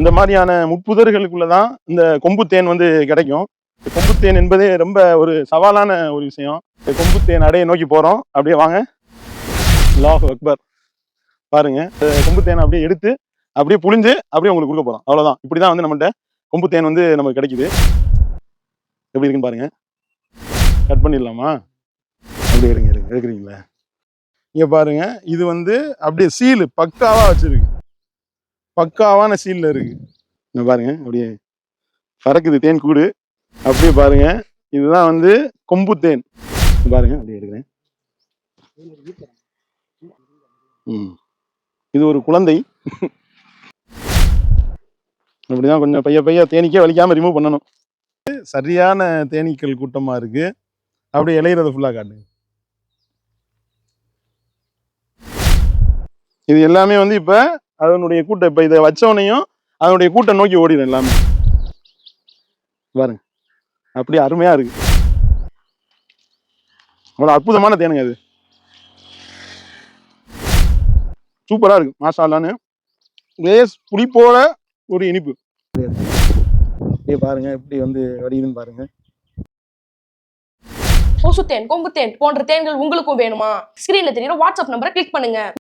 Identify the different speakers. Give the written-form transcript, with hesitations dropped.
Speaker 1: இந்த மாதிரியான முட்புதர்களுக்குள்ளதான் இந்த கொம்பு தேன் வந்து கிடைக்கும். கொம்பு தேன் என்பதே ரொம்ப ஒரு சவாலான ஒரு விஷயம். இந்த கொம்பு தேன் அடைய நோக்கி போறோம். அப்படியே வாங்க. அல்லாஹ் அக்பர். பாருங்க, கொம்பு தேனை அப்படியே எடுத்து அப்படியே புழிஞ்சு அப்படியே உங்களுக்கு கொடுக்க போறோம். அவ்வளவுதான். இப்படிதான் வந்து நம்மள்ட்ட கொம்பு தேன் வந்து நமக்கு கிடைக்குது. எப்படி இருக்குன்னு பாருங்க. கட் பண்ணிடலாமா? அப்படியே இருங்க எடுக்கிறீங்களா? இங்க பாருங்க, இது வந்து அப்படியே சீல் பக்காவா வச்சிருக்கு. பக்காவான சீல்ல இருக்கு. இங்க பாருங்க, அப்படியே பறக்குது தேன் கூடு. அப்படியே பாருங்க, இதுதான் வந்து கொம்பு தேன். பாருங்க, அப்படியே எடுக்கிறேன். இது ஒரு குழந்தை. அப்படிதான் கொஞ்சம் பைய தேனீக்கே வலிக்காம ரிமூவ் பண்ணணும். சரியான தேனீக்கள் கூட்டமா இருக்கு. அப்படியே இலையிறத ஃபுல்லா காட்டுங்க. இது எல்லாமே வந்து இப்ப அதனுடைய கூட்டம், இப்ப இதை வச்சவனையும் அதனுடைய கூட்டம் நோக்கி ஓடிடும் எல்லாமே. பாருங்க, அப்படியே அருமையா இருக்கு. அவ்வளவு அற்புதமான தேனுங்க அது. சூப்பரா இருக்கு. மாஷா அல்லாஹ்னு லேஸ் புளிப்போட ஒரு இனிப்பு. அப்படியே பாருங்க எப்படி வந்து வடியுதுன்னு பாருங்க.
Speaker 2: கொசு தேன், கொம்பு தேன் போன்ற தேன்கள் உங்களுக்கும் வேணுமா? ஸ்கிரீன்ல தெரியுற வாட்ஸ்அப் நம்பரை கிளிக் பண்ணுங்க.